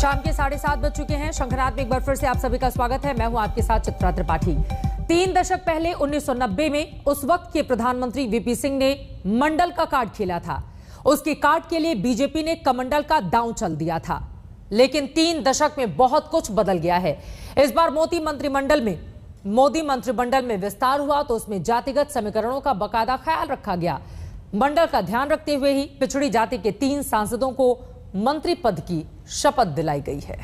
शाम के 7:30 बज चुके हैं। शंखनाद में एक बार फिर से आप सभी का स्वागत है। मैं हूं आपके साथ चित्रा त्रिपाठी। 3 दशक पहले 1990 में उस वक्त के प्रधानमंत्री वीपी सिंह ने मंडल का कार्ड खेला था। उसके कार्ड के लिए बीजेपी ने कमंडल का दांव चल दिया था, लेकिन 3 दशक में बहुत कुछ बदल गया है। इस बार मोदी मंत्रिमंडल में विस्तार हुआ तो उसमें जातिगत समीकरणों का बाकायदा ख्याल रखा गया। मंडल का ध्यान रखते हुए ही पिछड़ी जाति के 3 सांसदों को मंत्री पद की शपथ दिलाई गई है।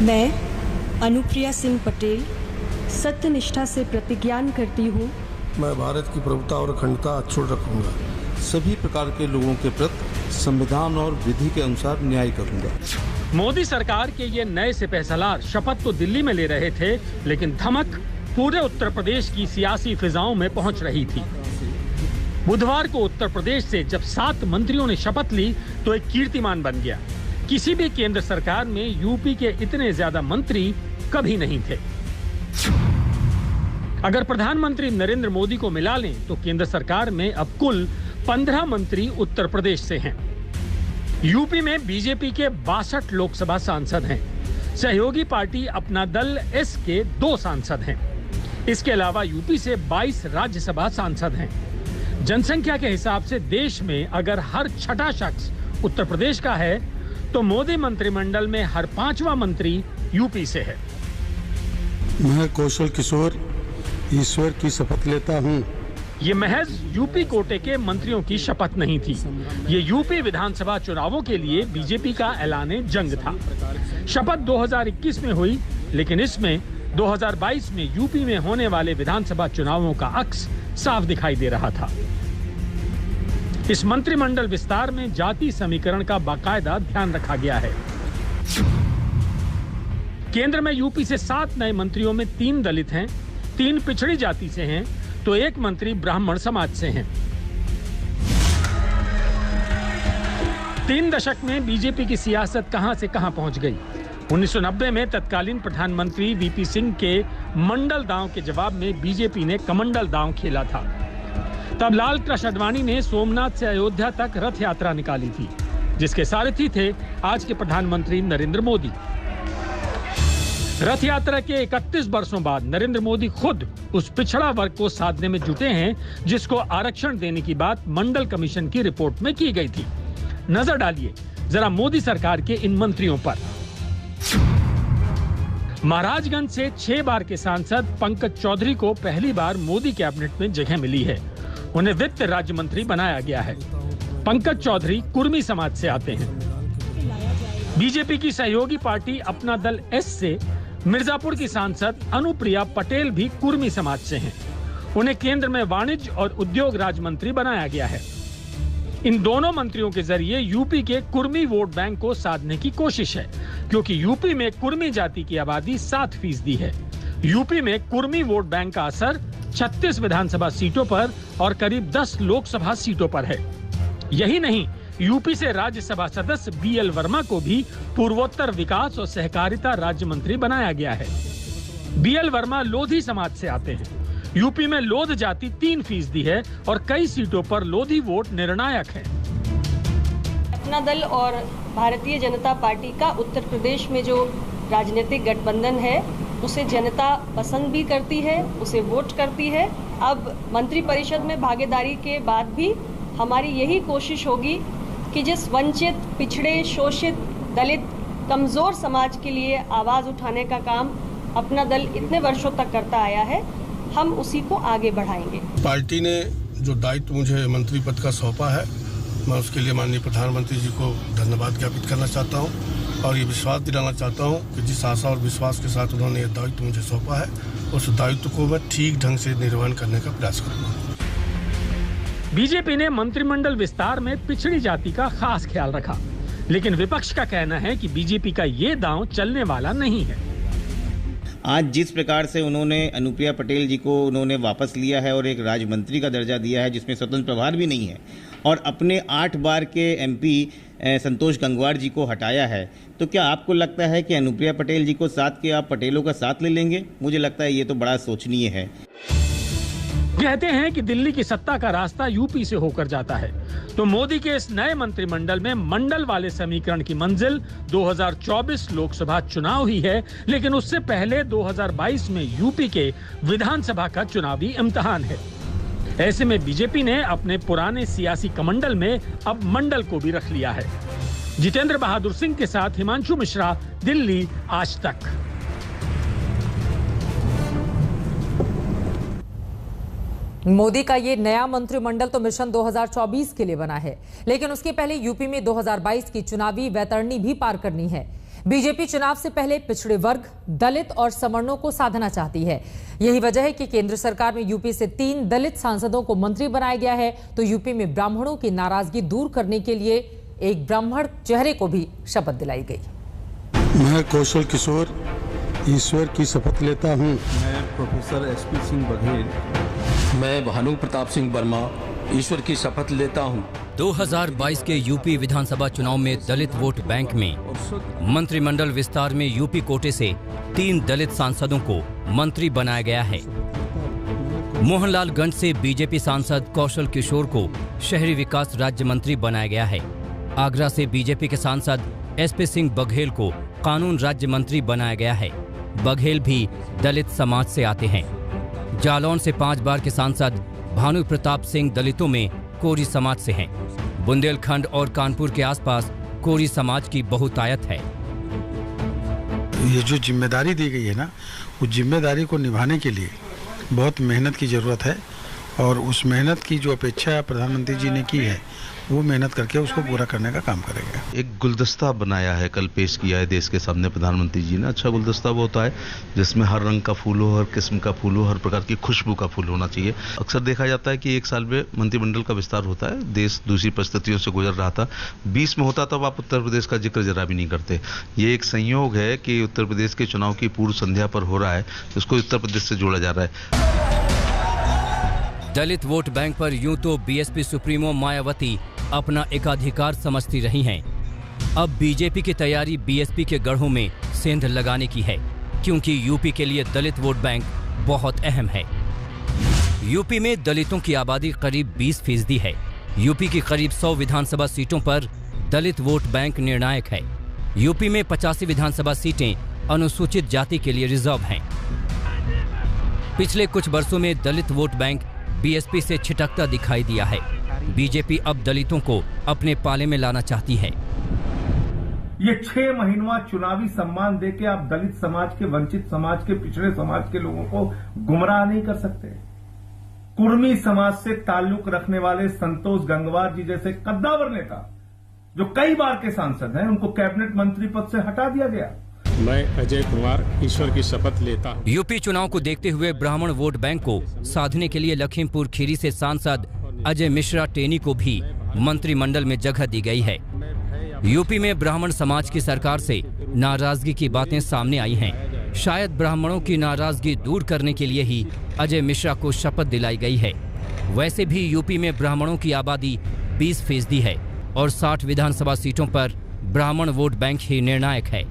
मैं अनुप्रिया सिंह पटेल सत्यनिष्ठा से प्रतिज्ञान करती हूँ। मैं भारत की प्रभुता और अखंडता अक्षुण्ण रखूंगा। सभी प्रकार के लोगों के प्रति संविधान और विधि के अनुसार न्याय करूंगा। मोदी सरकार के ये नए सिपहसालार शपथ तो दिल्ली में ले रहे थे, लेकिन धमक पूरे उत्तर प्रदेश की सियासी फिजाओं में पहुंच रही थी। बुधवार को उत्तर प्रदेश से जब 7 मंत्रियों ने शपथ ली तो एक कीर्तिमान बन गया। किसी भी केंद्र सरकार में यूपी के इतने ज्यादा मंत्री कभी नहीं थे। अगर प्रधानमंत्री नरेंद्र मोदी को मिला लें तो केंद्र सरकार में अब कुल 15 मंत्री उत्तर प्रदेश से हैं। यूपी में बीजेपी के 62 लोकसभा सांसद हैं। सहयोगी पार्टी अपना दल एस के 2 सांसद हैं। इसके अलावा यूपी से 22 राज्यसभा सांसद हैं। जनसंख्या के हिसाब से देश में अगर हर छठा शख्स उत्तर प्रदेश का है तो मोदी मंत्रिमंडल में हर 5वां मंत्री यूपी से है। मैं कौशल किशोर ईश्वर की शपथ लेता हूँ। ये महज यूपी कोटे के मंत्रियों की शपथ नहीं थी। ये यूपी विधानसभा चुनावों के लिए बीजेपी का ऐलान जंग था। शपथ 2021 में हुई, लेकिन इसमें 2022 में यूपी में होने वाले विधानसभा चुनावों का अक्स साफ दिखाई दे रहा था। इस मंत्रिमंडल विस्तार में जाति समीकरण का बाकायदा ध्यान रखा गया है। केंद्र में यूपी से 7 नए मंत्रियों में 3 दलित हैं, 3 पिछड़ी जाति से हैं, तो 1 मंत्री ब्राह्मण समाज से हैं। 3 दशक में बीजेपी की सियासत कहां से कहां पहुंच गई। 1990 में तत्कालीन प्रधानमंत्री वीपी सिंह के मंडल दांव के जवाब में बीजेपी ने कमंडल दांव खेला था। तब लाल कृष्ण आडवाणी ने सोमनाथ से अयोध्या तक रथ यात्रा निकाली थी, जिसके सारथी थे आज के प्रधानमंत्री नरेंद्र मोदी। रथ यात्रा के 31 वर्षों बाद नरेंद्र मोदी खुद उस पिछड़ा वर्ग को साधने में जुटे हैं, जिसको आरक्षण देने की बात मंडल कमीशन की रिपोर्ट में की गई थी। नजर डालिए जरा मोदी सरकार के इन मंत्रियों पर। महाराजगंज से 6 बार के सांसद पंकज चौधरी को पहली बार मोदी कैबिनेट में जगह मिली है। उन्हें वित्त राज्य मंत्री बनाया गया है। पंकज चौधरी कुर्मी समाज से आते हैं। बीजेपी की सहयोगी पार्टी अपना दल एस से मिर्जापुर की सांसद अनुप्रिया पटेल भी कुर्मी समाज से हैं। उन्हें केंद्र में वाणिज्य और उद्योग राज्य मंत्री बनाया गया है। इन दोनों मंत्रियों के जरिए यूपी के कुर्मी वोट बैंक को साधने की कोशिश है, क्योंकि यूपी में कुर्मी जाति की आबादी 7% है। यूपी में कुर्मी वोट बैंक का असर 36 विधानसभा सीटों पर और करीब 10 लोकसभा सीटों पर है। यही नहीं, यूपी से राज्यसभा सदस्य बीएल वर्मा को भी पूर्वोत्तर विकास और सहकारिता राज्य मंत्री बनाया गया है। बीएल वर्मा लोधी समाज से आते हैं। यूपी में लोध जाति 3% है और कई सीटों पर लोधी वोट निर्णायक है। अपना दल और भारतीय जनता पार्टी का उत्तर प्रदेश में जो राजनीतिक गठबंधन है उसे जनता पसंद भी करती है, उसे वोट करती है। अब मंत्रिपरिषद में भागीदारी के बाद भी हमारी यही कोशिश होगी कि जिस वंचित, पिछड़े, शोषित, दलित, कमजोर समाज के लिए आवाज उठाने का काम अपना दल इतने वर्षों तक करता आया है, हम उसी को आगे बढ़ाएंगे। पार्टी ने जो दायित्व मुझे मंत्री पद का सौंपा है, मैं उसके लिए माननीय प्रधानमंत्री जी को धन्यवाद ज्ञापित करना चाहता हूं और ये विश्वास दिलाना चाहता हूं कि जिस आशा और विश्वास के साथ उन्होंने ये दायित्व मुझे सौंपा है, उस दायित्व को मैं ठीक ढंग से निर्वहन करने का प्रयास करूंगा। बीजेपी ने मंत्रिमंडल विस्तार में पिछड़ी जाति का खास ख्याल रखा, लेकिन विपक्ष का कहना है कि बीजेपी का ये दांव चलने वाला नहीं है। आज जिस प्रकार से उन्होंने अनुप्रिया पटेल जी को उन्होंने वापस लिया है और एक राज्य मंत्री का दर्जा दिया है जिसमें स्वतंत्र प्रभार भी नहीं है, और अपने 8 बार के एमपी संतोष गंगवार जी को हटाया है, तो क्या आपको लगता है कि अनुप्रिया पटेल जी को साथ के आप पटेलों का साथ ले लेंगे? मुझे लगता है ये तो बड़ा सोचनीय है। कहते हैं कि दिल्ली की सत्ता का रास्ता यूपी से होकर जाता है, तो मोदी के इस नए मंत्रिमंडल में मंडल वाले समीकरण की मंजिल 2024 लोकसभा चुनाव ही है, लेकिन उससे पहले 2022 में यूपी के विधानसभा का चुनावी इम्तिहान है। ऐसे में बीजेपी ने अपने पुराने सियासी कमंडल में अब मंडल को भी रख लिया है। जितेंद्र बहादुर सिंह के साथ हिमांशु मिश्रा, दिल्ली, आज तक। मोदी का ये नया मंत्रिमंडल तो मिशन 2024 के लिए बना है, लेकिन उसके पहले यूपी में 2022 की चुनावी वैतरणी भी पार करनी है। बीजेपी चुनाव से पहले पिछड़े वर्ग, दलित और सवर्णों को साधना चाहती है। यही वजह है कि केंद्र सरकार में यूपी से 3 दलित सांसदों को मंत्री बनाया गया है, तो यूपी में ब्राह्मणों की नाराजगी दूर करने के लिए एक ब्राह्मण चेहरे को भी शपथ दिलाई गई। मैं कौशल किशोर ईश्वर की शपथ लेता हूँ। मैं प्रोफेसर SP सिंह बघेल, मैं भानु प्रताप सिंह वर्मा ईश्वर की शपथ लेता हूं। 2022 के यूपी विधानसभा चुनाव में दलित वोट बैंक में मंत्रिमंडल विस्तार में यूपी कोटे से 3 दलित सांसदों को मंत्री बनाया गया है। मोहनलालगंज से बीजेपी सांसद कौशल किशोर को शहरी विकास राज्य मंत्री बनाया गया है। आगरा से बीजेपी के सांसद SP सिंह बघेल को कानून राज्य मंत्री बनाया गया है। बघेल भी दलित समाज से आते हैं। जालौन से 5 बार के सांसद भानु प्रताप सिंह दलितों में कोरी समाज से हैं। बुंदेलखंड और कानपुर के आसपास कोरी समाज की बहुतायत है। ये जो जिम्मेदारी दी गई है ना, उस जिम्मेदारी को निभाने के लिए बहुत मेहनत की जरूरत है, और उस मेहनत की जो अपेक्षा प्रधानमंत्री जी ने की है, वो मेहनत करके उसको पूरा करने का काम करेंगे। एक गुलदस्ता बनाया है, कल पेश किया है देश के सामने प्रधानमंत्री जी ने। अच्छा गुलदस्ता वो होता है जिसमें हर रंग का फूल हो, हर किस्म का फूल हो, हर प्रकार की खुशबू का फूल होना चाहिए। अक्सर देखा जाता है कि 1 साल में मंत्रिमंडल का विस्तार होता है, देश दूसरी परिस्थितियों से गुजर रहा था, 20 में होता तब आप उत्तर प्रदेश का जिक्र जरा भी नहीं करते। ये एक संयोग है कि उत्तर प्रदेश के चुनाव की पूर्व संध्या पर हो रहा है, इसको उत्तर प्रदेश से जोड़ा जा रहा है। दलित वोट बैंक पर यूं तो BSP सुप्रीमो मायावती अपना एकाधिकार समझती रही हैं। अब बीजेपी की तैयारी BSP के गढ़ों में सेंध लगाने की है, क्योंकि यूपी के लिए दलित वोट बैंक बहुत अहम है। यूपी में दलितों की आबादी करीब 20% है। यूपी की करीब 100 विधानसभा सीटों पर दलित वोट बैंक निर्णायक है। यूपी में 85 विधानसभा सीटें अनुसूचित जाति के लिए रिजर्व हैं। पिछले कुछ वर्षों में दलित वोट बैंक BSP से छिटकता दिखाई दिया है। बीजेपी अब दलितों को अपने पाले में लाना चाहती है। ये 6 महीनों चुनावी सम्मान देके आप दलित समाज के, वंचित समाज के, पिछड़े समाज के लोगों को गुमराह नहीं कर सकते। कुर्मी समाज से ताल्लुक रखने वाले संतोष गंगवार जी जैसे कद्दावर नेता, जो कई बार के सांसद हैं, उनको कैबिनेट मंत्री पद से हटा दिया गया। मैं अजय कुमार ईश्वर की शपथ लेता हूँ। यूपी चुनाव को देखते हुए ब्राह्मण वोट बैंक को साधने के लिए लखीमपुर खीरी से सांसद अजय मिश्रा टेनी को भी मंत्रिमंडल में जगह दी गई है। यूपी में ब्राह्मण समाज की सरकार से नाराजगी की बातें सामने आई हैं। शायद ब्राह्मणों की नाराजगी दूर करने के लिए ही अजय मिश्रा को शपथ दिलाई गई है। वैसे भी यूपी में ब्राह्मणों की आबादी 20% है और 60 विधानसभा सीटों पर ब्राह्मण वोट बैंक ही निर्णायक है।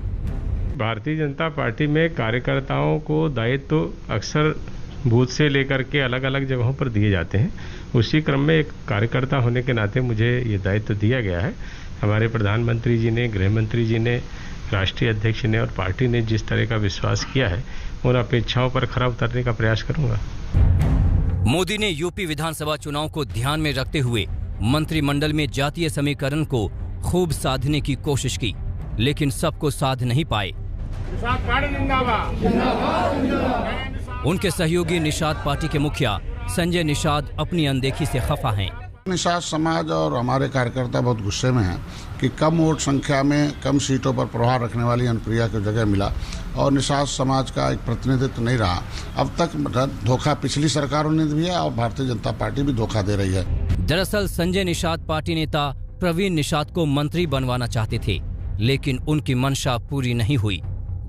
भारतीय जनता पार्टी में कार्यकर्ताओं को दायित्व अक्सर बूथ से लेकर के अलग अलग जगहों पर दिए जाते हैं। उसी क्रम में एक कार्यकर्ता होने के नाते मुझे ये दायित्व दिया गया है। हमारे प्रधानमंत्री जी ने, गृह मंत्री जी ने, राष्ट्रीय अध्यक्ष ने और पार्टी ने जिस तरह का विश्वास किया है, उन अपेक्षाओं पर खरा उतरने का प्रयास करूंगा। मोदी ने यूपी विधानसभा चुनाव को ध्यान में रखते हुए मंत्रिमंडल में जातीय समीकरण को खूब साधने की कोशिश की, लेकिन सबको साध नहीं पाए। उनके सहयोगी निषाद पार्टी के मुखिया संजय निषाद अपनी अनदेखी से खफा हैं। निषाद समाज और हमारे कार्यकर्ता बहुत गुस्से में हैं कि कम वोट संख्या में कम सीटों पर प्रभाव रखने वाली अनुप्रिया को जगह मिला और निषाद समाज का एक प्रतिनिधित्व नहीं रहा। अब तक धोखा पिछली सरकारों ने दिया और भारतीय जनता पार्टी भी धोखा दे रही है। दरअसल संजय निषाद पार्टी नेता प्रवीण निषाद को मंत्री बनवाना चाहते थे, लेकिन उनकी मंशा पूरी नहीं हुई।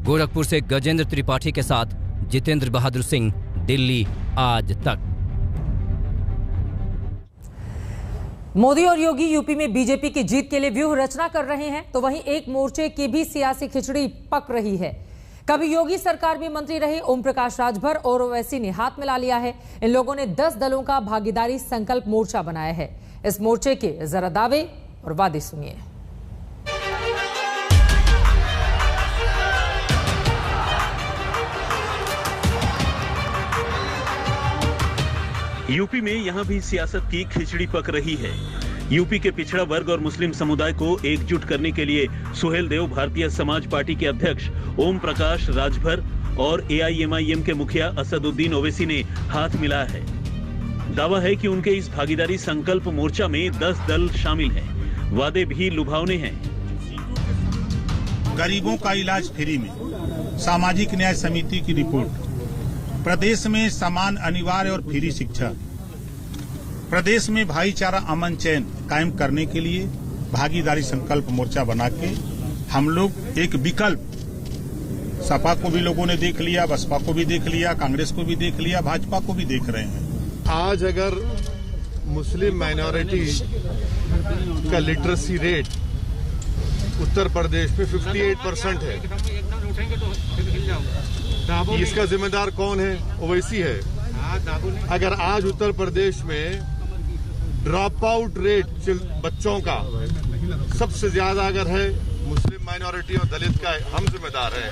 गोरखपुर से गजेंद्र त्रिपाठी के साथ जितेंद्र बहादुर सिंह, दिल्ली, आज तक। मोदी और योगी यूपी में बीजेपी की जीत के लिए व्यूह रचना कर रहे हैं, तो वहीं एक मोर्चे की भी सियासी खिचड़ी पक रही है। कभी योगी सरकार में मंत्री रहे ओम प्रकाश राजभर और ओवैसी ने हाथ मिला लिया है। इन लोगों ने 10 दलों का भागीदारी संकल्प मोर्चा बनाया है। इस मोर्चे के जरा दावे और वादे सुनिए। यूपी में यहां भी सियासत की खिचड़ी पक रही है। यूपी के पिछड़ा वर्ग और मुस्लिम समुदाय को एकजुट करने के लिए सुहेल देव भारतीय समाज पार्टी के अध्यक्ष ओम प्रकाश राजभर और AIMIM के मुखिया असदुद्दीन ओवैसी ने हाथ मिलाया है। दावा है कि उनके इस भागीदारी संकल्प मोर्चा में 10 दल शामिल हैं। वादे भी लुभावने हैं। गरीबों का इलाज फ्री में, सामाजिक न्याय समिति की रिपोर्ट, प्रदेश में समान अनिवार्य और फ्री शिक्षा, प्रदेश में भाईचारा अमन चैन कायम करने के लिए भागीदारी संकल्प मोर्चा बना के हम लोग एक विकल्प, सपा को भी लोगों ने देख लिया, बसपा को भी देख लिया, कांग्रेस को भी देख लिया, भाजपा को भी देख रहे हैं। आज अगर मुस्लिम माइनॉरिटी का लिटरेसी रेट उत्तर प्रदेश में 58% है, इसका जिम्मेदार कौन है? ओवैसी है। अगर आज उत्तर प्रदेश में ड्रॉप आउट रेट बच्चों का सबसे ज्यादा अगर है मुस्लिम माइनॉरिटी और दलित का, हम जिम्मेदार हैं।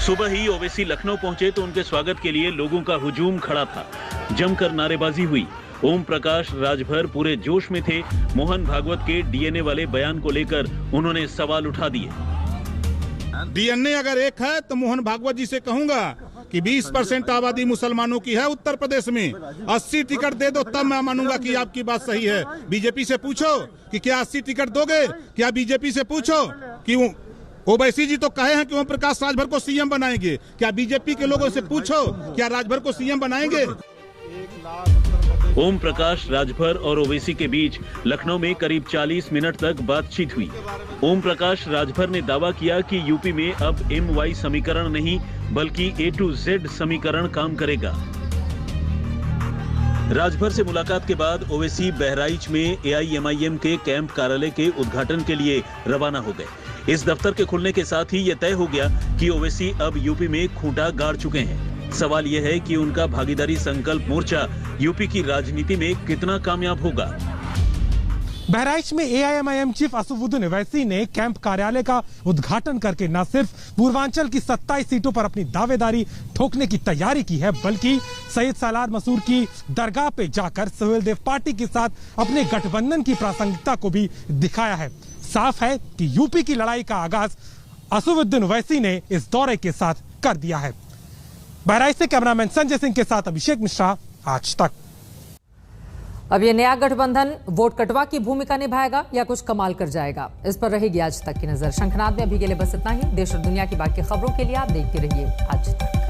सुबह ही ओवैसी लखनऊ पहुंचे तो उनके स्वागत के लिए लोगों का हुजूम खड़ा था। जमकर नारेबाजी हुई। ओम प्रकाश राजभर पूरे जोश में थे। मोहन भागवत के DNA वाले बयान को लेकर उन्होंने सवाल उठा दिए। DNA अगर एक है तो मोहन भागवत जी से कहूंगा कि 20% आबादी मुसलमानों की है उत्तर प्रदेश में, 80 टिकट दे दो तब मैं मानूंगा कि आपकी बात सही है। बीजेपी से पूछो कि क्या 80 टिकट दोगे? क्या बीजेपी से पूछो कि ओवैसी जी तो कहे हैं कि ओम प्रकाश राजभर को CM बनाएंगे। क्या बीजेपी के लोगों से पूछो क्या राजभर को CM बनाएंगे? ओम प्रकाश राजभर और ओवैसी के बीच लखनऊ में करीब 40 मिनट तक बातचीत हुई। ओम प्रकाश राजभर ने दावा किया कि यूपी में अब MY समीकरण नहीं बल्कि A to Z समीकरण काम करेगा। राजभर से मुलाकात के बाद ओवैसी बहराइच में AIMIM के कैंप कार्यालय के उद्घाटन के लिए रवाना हो गए। इस दफ्तर के खुलने के साथ ही यह तय हो गया कि ओवैसी अब यूपी में खूंटा गाड़ चुके हैं। सवाल यह है कि उनका भागीदारी संकल्प मोर्चा यूपी की राजनीति में कितना कामयाब होगा। बहराइच में AIMIM चीफ असदुद्दीन ओवैसी ने कैंप कार्यालय का उद्घाटन करके न सिर्फ पूर्वांचल की 27 सीटों पर अपनी दावेदारी ठोकने की तैयारी की है, बल्कि सैयद सालार मसूर की दरगाह पे जाकर सुहेल देव पार्टी के साथ अपने गठबंधन की प्रासंगिकता को भी दिखाया है। साफ है कि यूपी की लड़ाई का आगाज असदुद्दीन ओवैसी ने इस दौरे के साथ कर दिया है। बहराइच से कैमरामैन संजय सिंह के साथ अभिषेक मिश्रा, आज तक। अब ये नया गठबंधन वोट कटवा की भूमिका निभाएगा या कुछ कमाल कर जाएगा, इस पर रहेगी आज तक की नजर। शंखनाद में अभी के लिए बस इतना ही। देश और दुनिया की बाकी खबरों के लिए आप देखते रहिए आज तक।